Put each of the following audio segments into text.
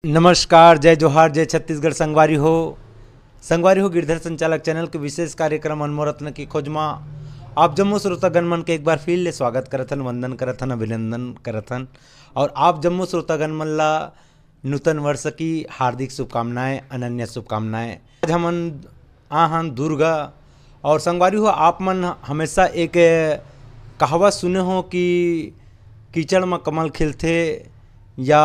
नमस्कार, जय जोहार, जय छत्तीसगढ़। संगवारी हो गिरधर संचालक चैनल के विशेष कार्यक्रम अनमोरत्न की खोज में आप जम्मू श्रोतागण मन के एक बार फिर ले स्वागत करथन, वंदन करथन, अभिनंदन करथन। और आप जम्मू श्रोतागण मन ला नूतन वर्ष की हार्दिक शुभकामनाएं, अनन्य शुभकामनाएं। आज हमन आहन दुर्गा और संगवारी हो आप मन हमेशा एक कहावत सुने हो कि कीचड़ में कमल खिलथे या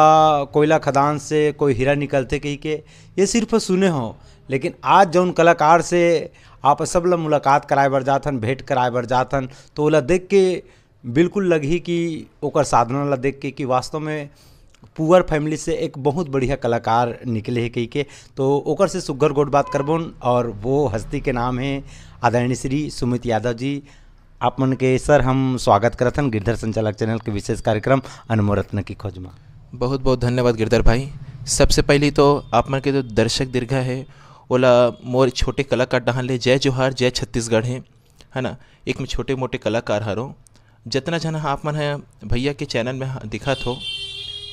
कोयला खदान से कोई हीरा निकलते कही के ये सिर्फ सुने हो। लेकिन आज जौन कलाकार से आप सब ला मुलाकात कराए बर जाथन, भेंट कराए बर जाथन, तो ओला देख के बिल्कुल लगी कि ओकर साधना ला देख के कि वास्तव में पुअर फैमिली से एक बहुत बढ़िया कलाकार निकले है कही के। तो ओकर से सुग्घर गोट बात करबोन और वो हस्ती के नाम है आदरणीय श्री सुमित यादव जी। आप मन के सर हम स्वागत करथन गिरधर संचालक चैनल के विशेष कार्यक्रम अनमोरत्न की खोज में। बहुत बहुत धन्यवाद गिरधर भाई। सबसे पहले तो आप मन के जो दर्शक दीर्घा है ओला मोर छोटे कलाकार डहान ले जय जोहार, जय छत्तीसगढ़ है ना। एक में छोटे मोटे कलाकार हरो जितना जन आप मन है भैया के चैनल में दिखत हो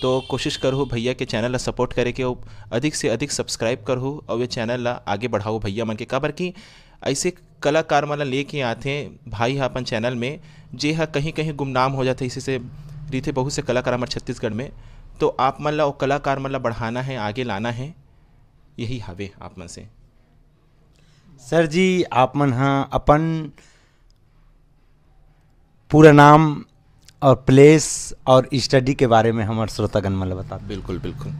तो कोशिश करो भैया के चैनल ला सपोर्ट करे के अधिक से अधिक सब्सक्राइब करो और ये चैनल ला आगे बढ़ाओ भैया मन के। काबर कि ऐसे कलाकार मन ला लेके आते भाई अपन चैनल में जे हा कहीं कहीं गुमनाम हो जाते, इसी से रीते बहुत से कलाकार हमारे छत्तीसगढ़ में। तो आप मन ला वो कलाकार मन ला बढ़ाना है, आगे लाना है, यही हावे आप मन से। सर जी आप मन हाँ अपन पूरा नाम और प्लेस और स्टडी के बारे में हमारे श्रोतागण मन ला बता। बिल्कुल बिल्कुल।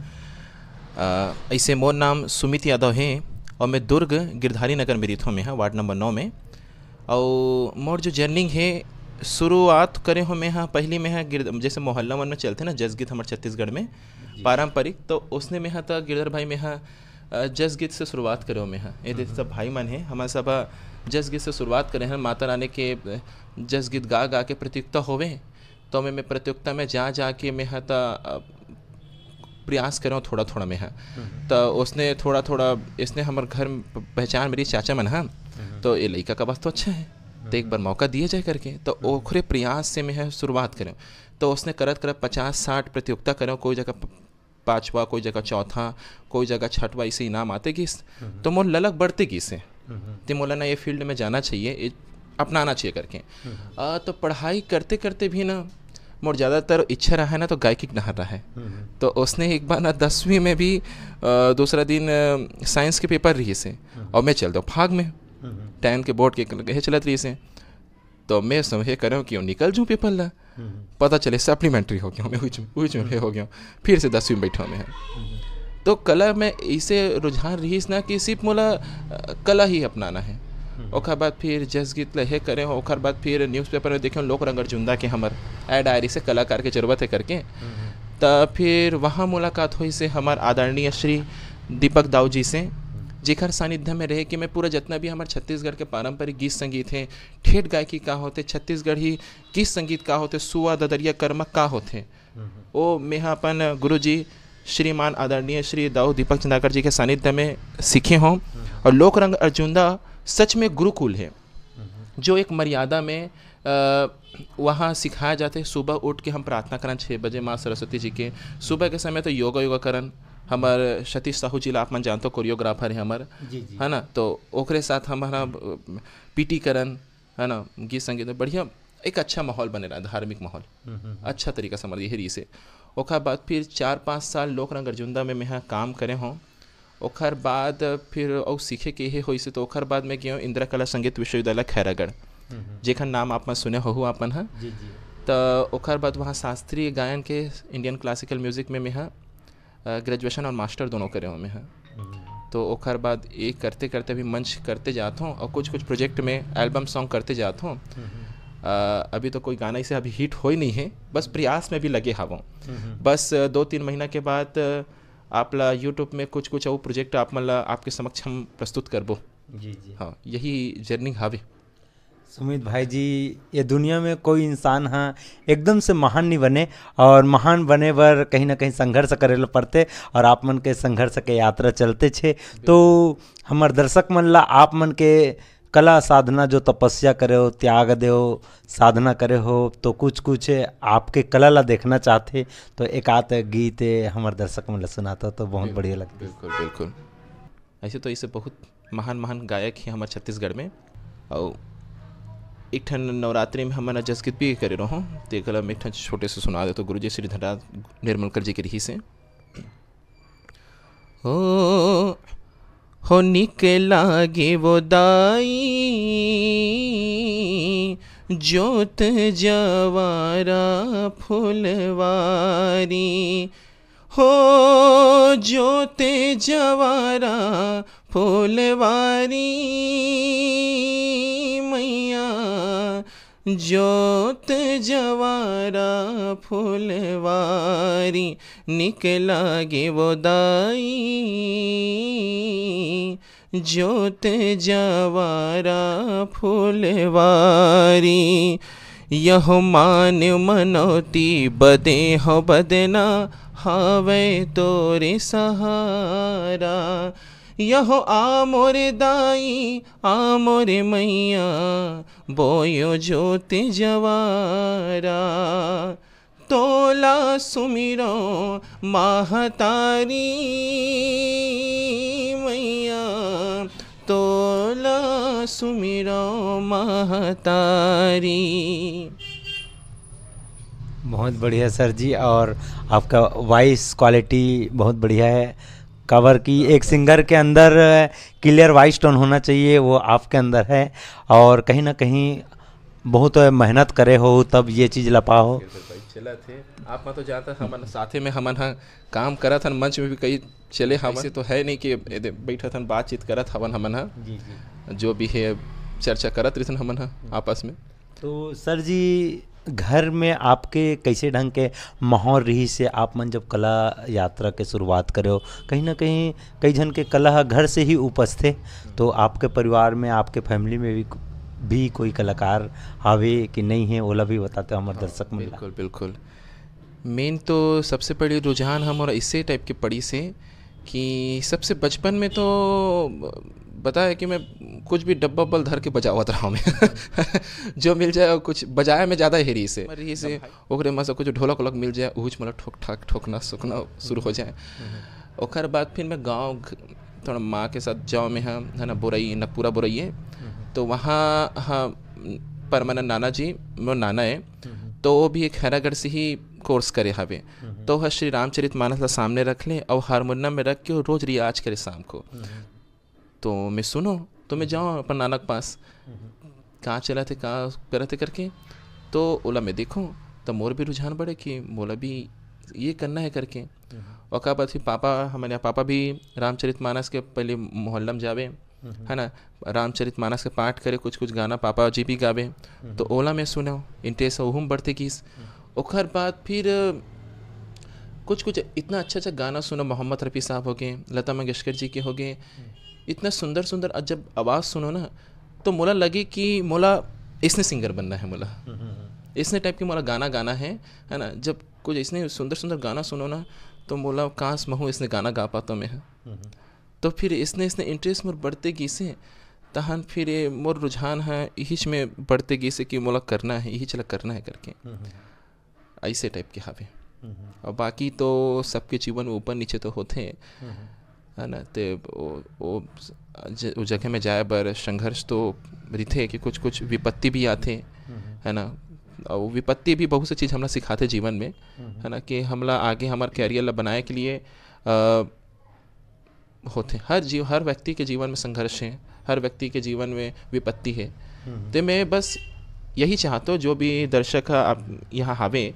ऐसे मोर नाम सुमित यादव है और मैं दुर्ग गिरधारी नगर में रहता हूँ, मैं वार्ड नंबर 9 में। और मोर जो जर्निंग है शुरुआत करे हो मैं हाँ पहली में हाँ जैसे मोहल्ला मन में चलते ना जस गीत हमारे छत्तीसगढ़ में पारंपरिक, तो उसने में हाँ तो गिरधर भाई में हाँ जस गीत से शुरुआत करे हो मैं हाँ। ये सब भाई मन है हमारे सब जस गीत से शुरुआत करें हैं। माता रानी के जस गीत गा गा के प्रतियोगिता होवे तो मैं प्रतियोगिता में जा के मैं हाँ तो प्रयास कर रहा हूँ थोड़ा थोड़ा में हाँ। तो उसने थोड़ा थोड़ा इसने हमारे घर पहचान मेरी चाचा मन हाँ, तो ये लड़का का बस तो अच्छा है तो एक बार मौका दिया जाए करके, तो ओखरे प्रयास से मैं शुरुआत करें। तो उसने करत 50-60 प्रतियोगिता करें, कोई जगह 5वां, कोई जगह चौथा, कोई जगह 6वां, इसे इनाम आते गिस। तो मोर ललक बढ़ते गिसे तो मोला ना ये फील्ड में जाना चाहिए, अपनाना चाहिए करके। तो पढ़ाई करते करते भी ना मोर ज़्यादातर इच्छा रहा है ना तो गायकी नहर रहा है। तो उसने एक बार ना 10वीं में भी दूसरा दिन साइंस के पेपर रही से और मैं चल दो भाग में 10 के बोर्ड के चलत रही से। तो मैं समझे करूँ कि निकल जूँ पेपर ला, पता चले सप्लीमेंट्री हो गया मैं में हो गया, फिर से 10वीं में बैठा मैं। तो कला में इसे रुझान रही ना कि सिर्फ मोला कला ही अपनाना है। ओकर बाद फिर जस गीत लहे करें, ओकर बाद फिर न्यूज़पेपर में देखें लोक रंग अर्जुंदा के हमार ऐड डायरी से कलाकार के जरूरत है करके। तब फिर वहाँ मुलाकात हुई से हमार आदरणीय श्री दीपक दाऊ जी से, जेकर सानिध्य में रहे कि मैं पूरा जितना भी हमारे छत्तीसगढ़ के पारंपरिक गीत संगीत हैं, ठेठ गायकी का होते, छत्तीसगढ़ी गीत संगीत का होते, सुआ ददरिया कर्मक का होते, वो मैं अपन गुरु जी श्रीमान आदरणीय श्री दाऊ दीपक चंदाकर जी के सानिध्य में सीखे हों। और लोक रंग अर्जुंदा सच में गुरुकुल है जो एक मर्यादा में वहाँ सिखाया जाते है। सुबह उठ के हम प्रार्थना करन 6 बजे माँ सरस्वती जी के, सुबह के समय तो योगा करन। हमारे सतीश साहू जी आप मन जानते हो कोरियोग्राफर है हमारे है ना, तो ओकरे साथ हमारा पीटी करन है ना, गीत संगीत में बढ़िया एक अच्छा माहौल बने रहा, धार्मिक माहौल अच्छा तरीका से हमारे यही से। ओकर बाद फिर 4-5 साल लोक रंग अर्जुंदा में मैं काम करे हों। ओकर बाद फिर और सीखे के ये हो से, तो ओकर बाद मैं गया इंदिरा कला संगीत विश्वविद्यालय खैरागढ़, जेखर नाम आप सुने हो अपन हाँ। तो ओकर बाद वहाँ शास्त्रीय गायन के इंडियन क्लासिकल म्यूजिक में मैं ग्रेजुएशन और मास्टर दोनों करे हूँ मैं। तो ओकर बाद एक करते करते भी मंच करते जाता हूँ और कुछ प्रोजेक्ट में एल्बम सॉन्ग करते जाता हूँ। अभी तो कोई गाना इसे अभी हिट हो ही नहीं है, बस प्रयास में भी लगे हवों। बस 2-3 महीना के बाद आप ला यूट्यूब में कुछ और प्रोजेक्ट आप मतलब आपके समक्ष हम प्रस्तुत करबो। जी हाँ, यही जर्नी हावे। सुमित भाई जी, ये दुनिया में कोई इंसान हाँ एकदम से महान नहीं बने और महान बने बर कहीं ना कहीं संघर्ष करे ला पड़ते और आप मन के संघर्ष के यात्रा चलते छे। तो हमार दर्शक मन ला आप मन के कला साधना जो तपस्या करे हो, त्याग दे हो, साधना करे हो, तो कुछ कुछ आपके कला ला देखना चाहते तो एक आध गीत हमारे दर्शक में सुनाता तो बहुत बढ़िया लगता। बिल्कुल बिल्कुल। ऐसे तो ऐसे बहुत महान महान गायक हैं हमारे छत्तीसगढ़ में। और एक ठन नवरात्रि में हमन जस गीत भी करे रहो, तो एक में एक ठन छोटे से सुना दे तो गुरुजी श्री धनराज निर्मलकर जी के रही से हो निक लागे वो दाई ज्योत जवारा फुलवारी, हो ज्योत जवारा फुलवारी मैया, ज्योत जवारा फुलवारी निक लागे वो दाई ज्योत जवारा फुलवारी, यह मान मनोती बदे हो बदना हावे तोरे सहारा, यहो आ मोरे दाई आ मोरे मैया बोयो ज्योति जवारा, तोला सुमिरो महतारी मैया, तोला सुमिरो महतारी। बहुत बढ़िया सर जी, और आपका वॉइस क्वालिटी बहुत बढ़िया है। कवर की एक सिंगर के अंदर क्लियर वॉइस टोन होना चाहिए, वो आपके अंदर है, और कहीं ना कहीं बहुत मेहनत करे हो तब ये चीज़ ला पाओ। चला थे आप मैं तो जाता हमन साथे में हमन हाँ काम करा था, मंच में भी कई चले हमन से तो है नहीं कि बैठा था बातचीत करत हवन हमन हाँ जो भी है चर्चा करत रही हमन हाँ आपस में। तो सर जी घर में आपके कैसे ढंग के माहौल रही से आप मन जब कला यात्रा के शुरुआत करे हो, कहीं ना कहीं कई जन के कला घर से ही उपज थे, तो आपके परिवार में आपके फैमिली में भी कोई कलाकार हावे कि नहीं है, ओला भी बताते हमारे दर्शक में। बिल्कुल बिल्कुल। मेन तो सबसे बड़ी रुझान हमारा इसी टाइप की पड़ी से कि सबसे बचपन में तो बताया कि मैं कुछ भी डब्बा बल धर के बजावत रहा मैं जो मिल जाए कुछ बजाया में ज़्यादा हेरी से रही से ओकरे में से कुछ ढोलक वोलक मिल जाए उहुच मतलब ठोक ठाक ठोकना सुखना शुरू हो जाए। ओकर बाद फिर मैं गांव थोड़ा माँ के साथ जाओ में हाँ है ना बुरई न पूरा बुरई है, तो वहाँ हाँ परमानंद नाना जी मेरा नाना है, तो वो भी एक खैरागढ़ से ही कोर्स करे हवे, तो वह श्री रामचरित मानस ला सामने रख ले और हारमोनियम में रख के रोज़ रियाज करे शाम को। तो मैं सुनो तो मैं जाऊँ अपन नाना के पास कहाँ चला थे कहाँ करे थे करके, तो ओला मैं देखूँ तो मोर भी रुझान बढ़े कि मोला भी ये करना है करके। और का बात फिर पापा हमारे पापा भी रामचरित मानस के पहले मोहल्ला में जावे है ना, रामचरित मानस के पाठ करे, कुछ कुछ गाना पापा जी भी गावे, तो ओला मैं सुना इंटरेस्ट ओहम बढ़ते किस। ओकर बाद फिर कुछ कुछ इतना अच्छा अच्छा गाना सुनो, मोहम्मद रफ़ी साहब हो गए, लता मंगेशकर जी के हो गए, इतना सुंदर सुंदर जब आवाज़ सुनो ना तो मोला लगे कि मोला इसने सिंगर बनना है, मोला इसने टाइप की मोला गाना गाना है ना। जब कुछ इसने सुंदर सुंदर गाना सुनो ना तो मोला काश महू इसने गाना गा पाता मैं। तो फिर इसने इंटरेस्ट मोर बढ़ते गी से तहन फिर मोर रुझान है यही में बढ़ते गी से कि मोला करना है यही चला करना है करके ऐसे टाइप के हावे। और बाकी तो सबके जीवन में ऊपर नीचे तो होते है ना, तो वो जगह में जाए बर संघर्ष तो रहते कि कुछ कुछ विपत्ति भी आते है ना, और विपत्ति भी बहुत सी चीज़ हमला सिखाते जीवन में है ना, कि हमला आगे हमारे कैरियर ला बनाए के लिए होते। हर व्यक्ति के जीवन में संघर्ष है, हर व्यक्ति के जीवन में विपत्ति है। तो मैं बस यही चाहता हूँ जो भी दर्शक आप यहाँ हावे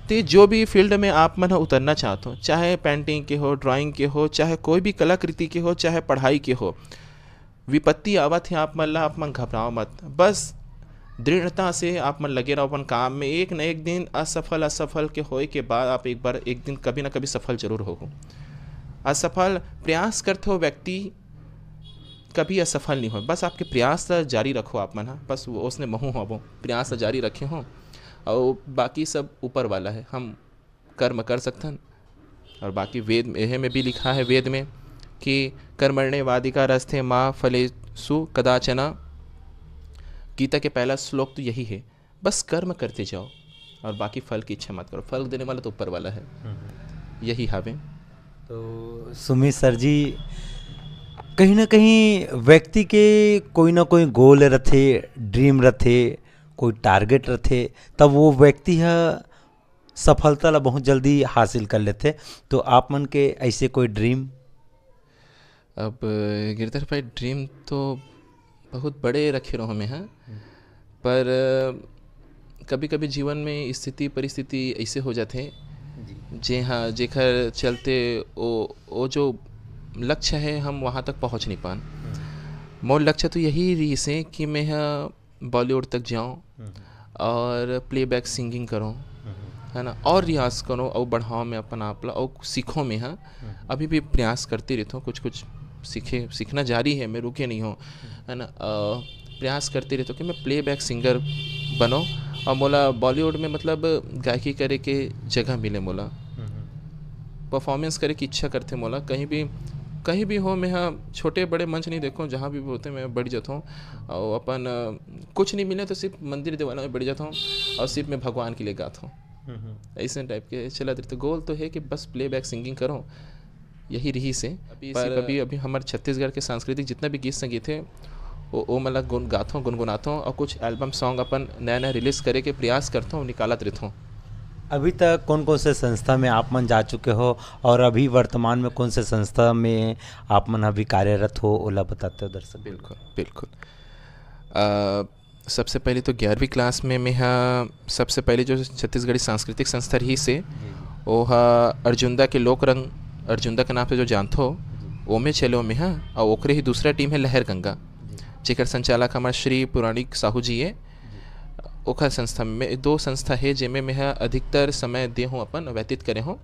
तो जो भी फील्ड में आप मन उतरना चाहते हो, चाहे पेंटिंग के हो, ड्राइंग के हो, चाहे कोई भी कलाकृति के हो, चाहे पढ़ाई के हो, विपत्ति आवत है आप मन घबराओ मत, बस दृढ़ता से आप मन लगे रहो अपन काम में। एक न एक दिन असफल के होए के बाद आप एक दिन कभी ना कभी सफल जरूर हो। असफल प्रयास करते हो व्यक्ति कभी असफल नहीं हो, बस आपके प्रयास जारी रखो आप मन, बस उसने महू हो प्रयास जारी रखे हो, और बाकी सब ऊपर वाला है, हम कर्म कर सकते हैं। और बाकी वेद यह में भी लिखा है वेद में कि कर्मण्ये वादिका रस्ते माँ फले सु कदाचना गीता के पहला श्लोक तो यही है, बस कर्म करते जाओ और बाकी फल की इच्छा मत करो, फल देने वाला तो ऊपर वाला है। यही हावे। तो सुमित सर जी, कहीं ना कहीं व्यक्ति के कोई ना कोई गोल रथे, ड्रीम रथे, कोई टारगेट रथे, तब वो व्यक्ति है सफलता ला बहुत जल्दी हासिल कर लेते। तो आप मन के ऐसे कोई ड्रीम? अब गिरधर भाई ड्रीम तो बहुत बड़े रखे रहो में हैं, पर कभी कभी जीवन में स्थिति परिस्थिति ऐसे हो जाते जे हाँ जेकर चलते वो जो लक्ष्य है हम वहाँ तक पहुँच नहीं पान। मोर लक्ष्य तो यही रही से कि मैं बॉलीवुड तक जाऊँ और प्लेबैक सिंगिंग करूँ, है ना, और रियाज करो और बढ़ाओ मैं अपन आप ला और सीखो में। हाँ, अभी भी प्रयास करती रहता हूँ, कुछ कुछ सीखना जारी है, मैं रुके नहीं हूँ, है ना। प्रयास करते रहता हूँ कि मैं प्लेबैक सिंगर बनो और मोला बॉलीवुड में मतलब गायकी करे के जगह मिले, मोला परफॉर्मेंस करे की इच्छा करते मोला। कहीं भी हो मैं हाँ छोटे बड़े मंच नहीं देखो, जहाँ भी होते मैं बढ़ जाता हूँ और अपन कुछ नहीं मिले तो सिर्फ मंदिर देवाला में बढ़ जाता हूँ और सिर्फ मैं भगवान के लिए गाता हूँ। ऐसे टाइप के चला रहते। तो गोल तो है कि बस प्लेबैक सिंगिंग करो, यही रही से। अभी हमारे छत्तीसगढ़ के सांस्कृतिक जितना भी गीत संगीत है वो मतलब गाता हूँ, गुनगुनाता हूँ और कुछ एल्बम सॉन्ग अपन नया नया रिलीज़ करे के प्रयास करता हूँ, निकालत रहता हूँ। अभी तक कौन कौन से संस्था में आप मन जा चुके हो और अभी वर्तमान में कौन से संस्था में आप मन अभी कार्यरत हो, ओला बताते हो दर्शक? बिल्कुल बिल्कुल। सबसे पहले तो 11वीं क्लास में मैं सबसे पहले जो छत्तीसगढ़ी सांस्कृतिक संस्था रही से वो अर्जुंदा के लोक रंग, अर्जुंदा के नाम से जो जानते हो वो में चलो में और ओकरे ही दूसरा टीम है लहर गंगा, जेकर संचालक हमारे श्री पुराणिक साहू जी है। ओखर संस्था में 2 संस्था है जिनमें मैं अधिकतर समय दे हूँ अपन व्यतीत करे हूँ।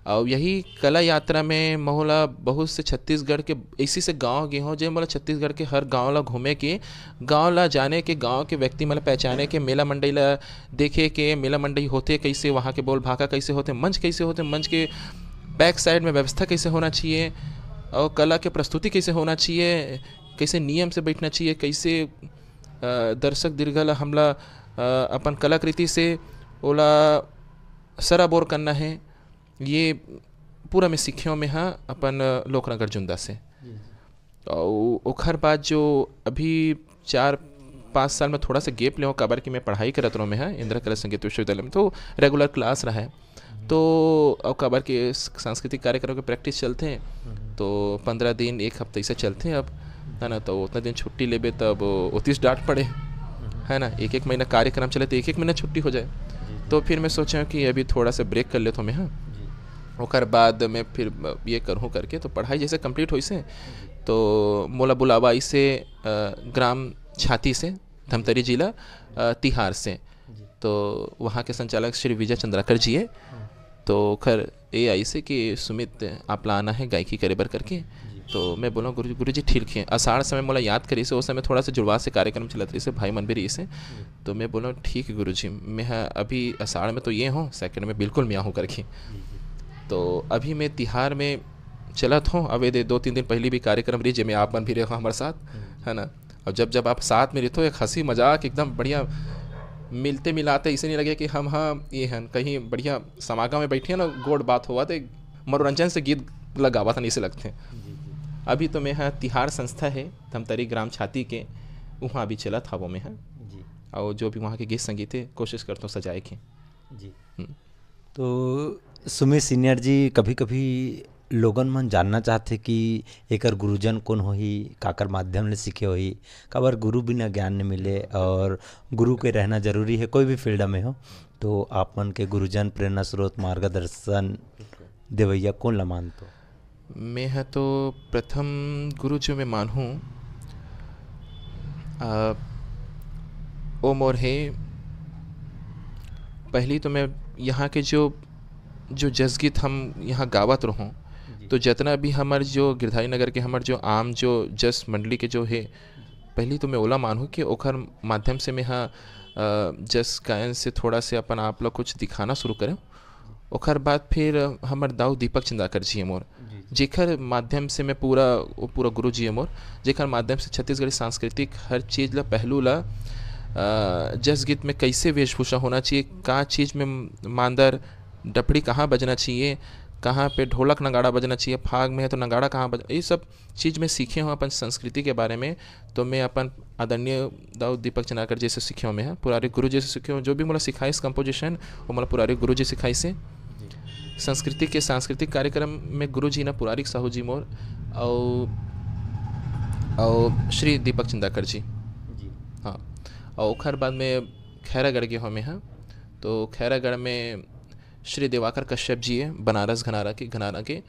और यही कला यात्रा में मोहला बहुत से छत्तीसगढ़ के इसी से गांव गए हों, जो मतलब छत्तीसगढ़ के हर गांव ला घूमे के, गांव ला जाने के, गांव के व्यक्ति मतलब पहचाने के, मेला मंडई ला देखे के, मेला मंडई होते कैसे, वहाँ के बोल भाका कैसे होते, मंच कैसे होते, मंच के बैक साइड में व्यवस्था कैसे होना चाहिए और कला के प्रस्तुति कैसे होना चाहिए, कैसे नियम से बैठना चाहिए, कैसे दर्शक दीर्घ हमला अपन कलाकृति से ओला सराबोर करना है, ये पूरा मैं सीखियों में हाँ अपन लोकरंग अर्जुंदा से। और ओखर बाद जो अभी 4-5 साल में थोड़ा सा गेप ले हो, काबर कि मैं पढ़ाई करत रहा मैं हाँ इंदिरा कला संगीत विश्वविद्यालय में, तो रेगुलर क्लास रहा है, तो और काबर के सांस्कृतिक कार्यक्रम के प्रैक्टिस चलते हैं, तो 15 दिन 1 हफ्ते से चलते हैं अब, है ना। तो उतना दिन छुट्टी लेबे तब उतिस डांट पड़े, है ना। 1-1 महीना कार्यक्रम चले तो 1-1 महीना छुट्टी हो जाए, तो फिर मैं सोचा कि अभी थोड़ा सा ब्रेक कर लेता हूँ मैं। हाँ, ओकर बाद मैं फिर ये करूँ करके तो पढ़ाई जैसे कंप्लीट हो से तो मोला बुलावा इसे ग्राम छाती से, धमतरी जिला तिहार से, तो वहाँ के संचालक श्री विजय चंद्राकर जी है, तो खैर ये आई से कि सुमित आप ला आना है गायकी करे बर करके। तो मैं बोला गुरु जी ठीक है। आषाढ़ समय मोला याद करी से, उस समय थोड़ा सा जुड़वा से कार्यक्रम चलत रही से, भाई मन भी रही से, तो मैं बोला ठीक है गुरु जी, मैं अभी आषाढ़ में तो ये हूँ, सेकंड में बिल्कुल मैं हूँ करके। तो अभी मैं तिहार में चलत हूँ, अब ये 2-3 दिन पहले भी कार्यक्रम रही जिसमें आप मन भी रहे हमारे साथ, है ना। और जब आप साथ में रहते हो एक हंसी मजाक एकदम बढ़िया मिलते मिलाते, इसे नहीं लगे कि हम हाँ ये हैं कहीं बढ़िया समागम में बैठे हैं ना, गोड़ बात हुआ तो मनोरंजन से गीत लगावा था, नहीं से लगते हैं। अभी तो मैं हाँ तिहार संस्था है धमतरी ग्राम छाती के, वहाँ भी चला था वो मैं हाँ, और जो भी वहाँ के गीत संगीत है कोशिश करता हूँ सजाए के जी। तो सुमित सीनियर जी, कभी कभी लोगन मन जानना चाहते कि एकर गुरुजन कौन होही, काकर माध्यम ले सीखे होही, काबर गुरु बिना ज्ञान नहीं मिले और गुरु के रहना जरूरी है कोई भी फील्ड में हो। तो आप मन के गुरुजन, प्रेरणा स्रोत, मार्गदर्शन देवैया कौन ला मानते हो? मैं है तो प्रथम गुरु जो मैं मानूँ ओ मोर है, पहली तो मैं यहाँ के जो जसगीत हम यहाँ गावत रहूँ, तो जितना भी हमारे जो गिरधारी नगर के हमारे जो आम जो जस मंडली के जो है, पहली तो मैं ओला मानूँ कि ओखर माध्यम से मैं हाँ जस गायन से थोड़ा से अपन आप लोग कुछ दिखाना शुरू करें। ओखर बाद फिर हमार दाऊ दीपक चंद्राकर जी है मोर, जेकर माध्यम से मैं पूरा गुरु जी है मोर, जेकर माध्यम से छत्तीसगढ़ी सांस्कृतिक हर चीज़ ला पहलू ला जस गीत में कैसे वेशभूषा होना चाहिए, कहाँ चीज़ में मांदर डपड़ी कहाँ बजना चाहिए, कहाँ पे ढोलक नगाड़ा बजना चाहिए, फाग में है तो नगाड़ा कहाँ बज, ये सब चीज़ में सीखे हूँ अपन संस्कृति के बारे में। तो मैं अपन आदरणीय दाऊद दीपक चनाकर जी से सीखे हूँ, मैं पुराने गुरु जी से सीखे हूँ। जो भी मोला सिखाई इस कंपोजिशन वो मोला पुराने गुरु जी सिखाई से। संस्कृति के सांस्कृतिक कार्यक्रम में गुरु जी ना पुरारिक साहू जी मोर और श्री दीपक चंदाकर जी। हाँ, और ओखर बाद में खैरागढ़ के हमें हाँ, तो खैरागढ़ में श्री दिवाकर कश्यप जी है, बनारस घनारा के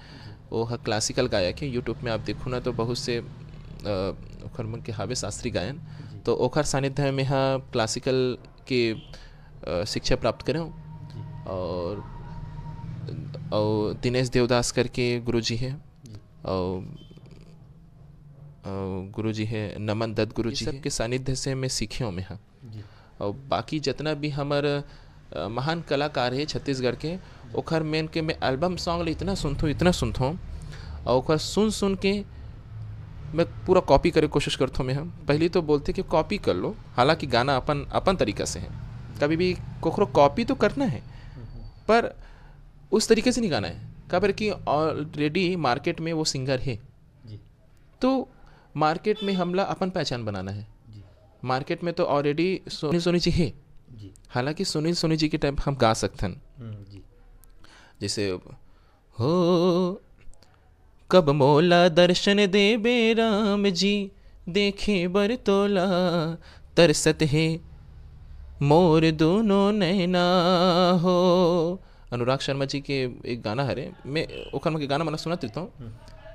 वो क्लासिकल गायक है। यूट्यूब में आप देखो ना तो बहुत से ओखर मन के हावे शास्त्रीय गायन, तो ओखर सानिध्य में हाँ क्लासिकल के शिक्षा प्राप्त करें। और दिनेश देवदास करके गुरुजी है, और गुरुजी है नमन दत्त गुरुजी के सानिध्य से मैं सीखे हूँ मैं हाँ। और बाकी जितना भी हमार महान कलाकार है छत्तीसगढ़ के, ओखर मेन के मैं एल्बम सॉन्ग इतना सुनता हूँ और ओखर सुन के मैं पूरा कॉपी करे कोशिश करता हूँ मैं हम। पहले तो बोलते कि कॉपी कर लो, हालांकि गाना अपन तरीका से है, कभी भी कोखरो कॉपी तो करना है पर उस तरीके से नहीं गाना है। खबर कि ऑलरेडी मार्केट में वो सिंगर है तो मार्केट में हमला अपन पहचान बनाना है। मार्केट में तो ऑलरेडी सोनी जी है, हालांकि सोनी जी के टाइप हम गा सकते हैं। जैसे हो कब मोला दर्शन देबे राम जी, देखे बरतोला तरसत है मोर दोनों नैना हो। अनुराग शर्मा जी के एक गाना है, मैं ओखर में के गाना मैंने सुना देता हूँ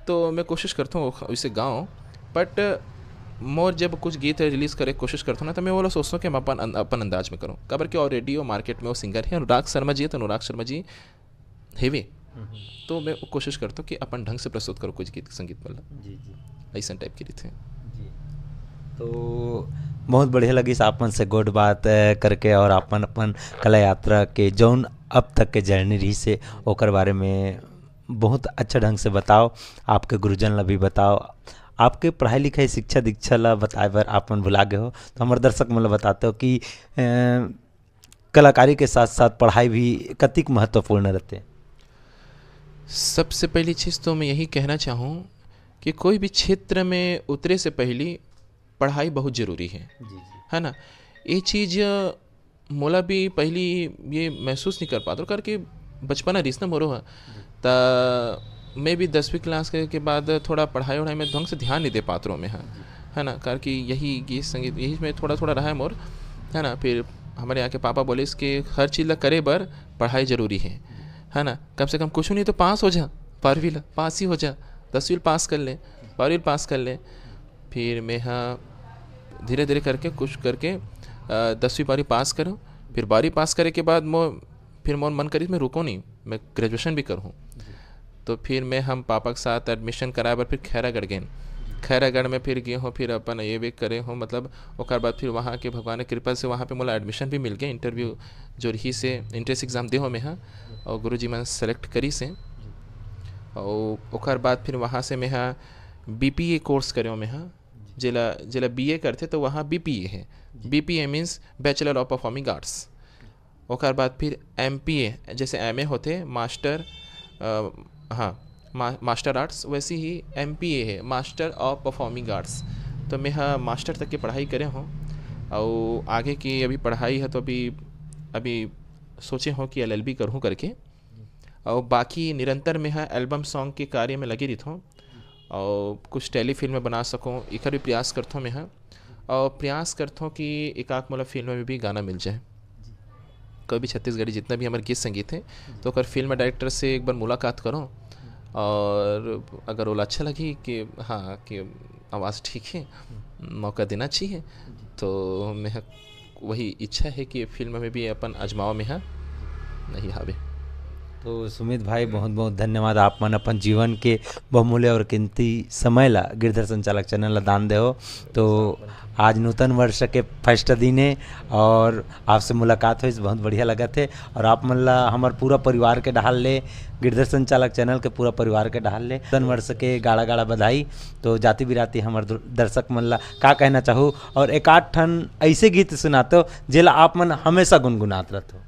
तो मैं कोशिश करता हूँ उसे गाऊँ। बट मोर जब कुछ गीत रिलीज़ करे कोशिश करता हूँ ना तो मैं वो सोचता हूँ कि मैं अपन अंदाज में करूँ। खबर कि ऑलरेडी वो मार्केट में वो सिंगर है अनुराग शर्मा जी है, तो अनुराग शर्मा जी हेवे, तो मैं कोशिश करता हूँ कि अपन ढंग से प्रस्तुत करो कुछ गीत संगीत मतलब ऐसा टाइप की रीत है। तो बहुत बढ़िया लगी आपन से गोड बात करके, और अपन कला यात्रा के जौन अब तक के जर्नी रही से ओकर बारे में बहुत अच्छा ढंग से बताओ। आपके गुरुजन ला भी बताओ, आपके पढ़ाई लिखाई शिक्षा दीक्षा ला बताए बर आपन भुला गए हो, तो हमारे दर्शक मतलब बताते हो कि कलाकारी के साथ साथ पढ़ाई भी कतिक महत्वपूर्ण रहते। सबसे पहली चीज़ तो मैं यही कहना चाहूँ कि कोई भी क्षेत्र में उतरे से पहले पढ़ाई बहुत ज़रूरी है ना। ये चीज़ मोला भी पहली ये महसूस नहीं कर पाता करके बचपना रिश्ता मोरो है, तो मैं भी 10वीं क्लास के बाद थोड़ा पढ़ाई में ढंग से ध्यान नहीं दे पाता हूँ मैं है ना, करके यही गीत संगीत यही में थोड़ा रहा है मोर है ना। फिर हमारे यहाँ के पापा बोले इसके हर चीज़ ला करे बर पढ़ाई ज़रूरी है ना, कम से कम कुछ नहीं तो पास हो जा, 12वीं पास ही हो जा, 10वीं पास कर ले, 12वीं पास कर ले। फिर मैं हाँ धीरे धीरे करके कुछ करके 10वीं 12वीं पास करूँ। फिर 12वीं पास करे के बाद फिर मोर मन करी मैं रुको नहीं, मैं ग्रेजुएशन भी करूँ। तो फिर मैं हम पापा के साथ एडमिशन कराए बर फिर खैरागढ़ गए, खैरागढ़ में फिर गए हूँ, फिर अपन ये भी करे हूँ मतलब ओकर बाद फिर वहाँ के भगवान की कृपा से वहाँ पे मोला एडमिशन भी मिल गया। इंटरव्यू जो रही से इंट्रेंस एग्ज़ाम दे हो मैं हाँ, और गुरुजी मैंने सेलेक्ट करी से, और ओकर बाद फिर वहाँ से मैं हाँ BPA कोर्स करे मैं हाँ। जिला BA करते तो वहाँ BPA है, BPA means bachelor of performing arts. ओकर बाद फिर MPA जैसे MA होते मास्टर मास्टर आर्ट्स, वैसे ही MPA है मास्टर ऑफ परफॉर्मिंग आर्ट्स। तो मैं हाँ मास्टर तक की पढ़ाई करे हूँ, और आगे की अभी पढ़ाई है तो अभी सोचे हूँ कि LLB करूँ करके, और बाकी निरंतर में हाँ एल्बम सॉन्ग के कार्य में लगी रहता हूँ, और कुछ टेलीफिल्म में बना सकूँ एक भी प्रयास करता हूँ मैं हाँ। और प्रयास करता हूँ कि एक आध मोला फिल्म में भी गाना मिल जाए। कभी छत्तीसगढ़ी जितना भी हमारे गीत संगीत है तो अगर फिल्म डायरेक्टर से एक बार मुलाकात करो, और अगर वो अच्छा लगी कि हाँ कि आवाज़ ठीक है, मौका देना चाहिए, तो मैं वही इच्छा है कि फिल्म में भी अपन आजमाओ में हाँ नहीं हावे। तो सुमित भाई बहुत बहुत धन्यवाद, आप मन अपन जीवन के बहुमूल्य और कीमती समय ला गिरधर संचालक चैनल ला दान दे हो। तो आज नूतन वर्ष के फर्स्ट दिन है और आपसे मुलाकात हुई, बहुत बढ़िया लगा थे। और आप मन ला हमार पूरा परिवार के डाल ले, गिरधर संचालक चैनल के पूरा परिवार के डाल ले नूतन वर्ष के गाड़ा गाड़ा बधाई। तो जाति बिराती हमार दर्शक मन ला का कहना चाहूँ, और एक आध ठन ऐसे गीत सुनाते हो जेला आप मन हमेशा गुनगुनात रहते हो।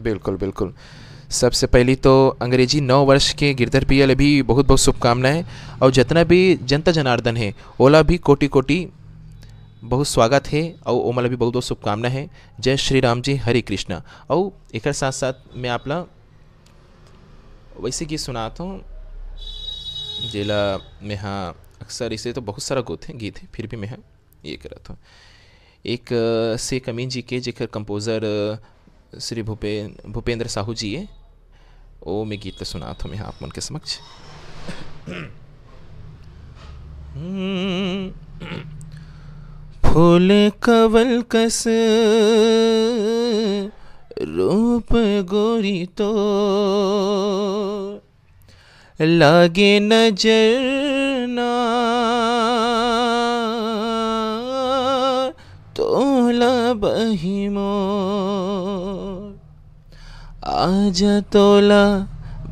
बिल्कुल बिल्कुल। सबसे पहली तो अंग्रेजी नव वर्ष के गिरधर पियल भी बहुत बहुत शुभकामनाएं, और जितना भी जनता जनार्दन है ओला भी कोटि कोटि बहुत स्वागत है और ओमला भी बहुत बहुत शुभकामना है। जय श्री राम जी, हरे कृष्णा। और एक साथ साथ मैं आपला वैसे गीत सुनाता हूँ जेला मैं हाँ अक्सर इसे तो बहुत सारा गीत है फिर भी मैं ये करता हूँ। एक से कमीन जी के जेकर कंपोज़र श्री भूपेंद्र साहू जी है, वो मैं गीत सुनाता हूँ मैं आप मन के समक्ष। फूल कवल कस रूप गोरी तो लागे नजर ना तोला बहिमो आजा तोला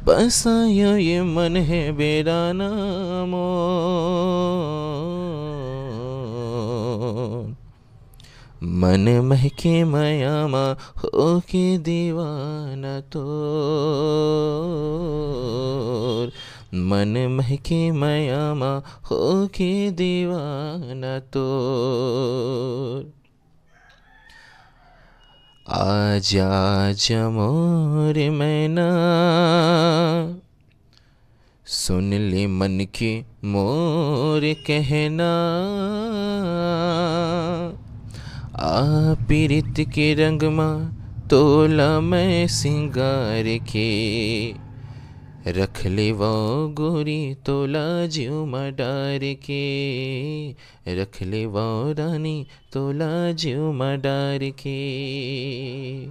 बसायो ये मन है बेरा नामो। मन महके मयामा हो के दीवाना तो, मन महके मयामा हो के दीवाना तो। आजा आजा मोर मैना सुन ले मन के मोर कहना। आ पीरित के रंग माँ तोला मैं सिंगार के, रख ले वो गोरी तोला ज्यों माँ डार के, रख ले वो रानी तोला ज्यों माँ डार के।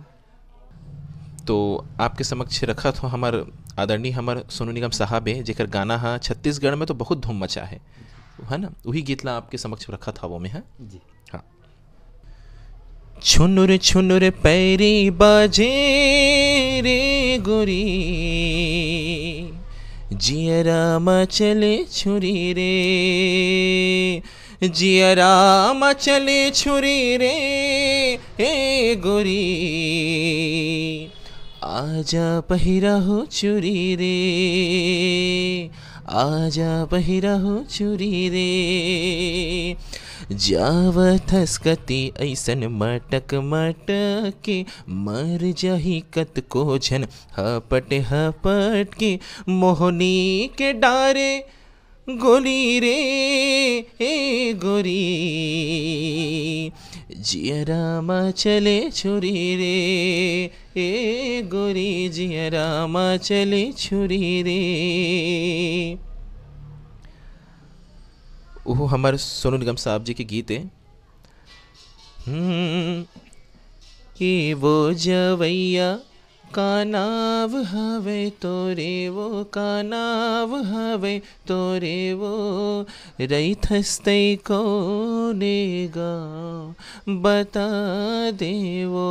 तो आपके समक्ष रखा था हमार आदरणीय हमार सोनू निगम साहब है, जेकर गाना हाँ छत्तीसगढ़ में तो बहुत धूम मचा है ना, वही गीत ला आपके समक्ष रखा था वो में है जी। हाँ। छुनुर छुनुर पैरी बाजे रे गोरी, जियरा मचले छुरी रे, जियरा मचले छुरी रे ए गोरी। आजा पहिरा हो चुरी रे, आजा पहिरा हो चुरी रे। जावत हस्कती ऐसन मटक मटके, मर जाही कत को झन हपट हपट के। मोहनी के डारे गोली रे ए गोरी, जियरा मा चले छुरी रे ए गोरी, जियरा मा चले छुरी रे। वो हमारे सोनू निगम साहब जी के गीत है। ये वो जवैया का नाव हवे तोरे वो, का नाव हवे तोरे वो। रईत हस्ते कोने गाँव बता देवो,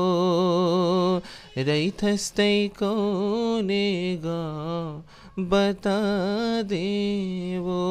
रईत हस्ते कोने गाँव बता देवो।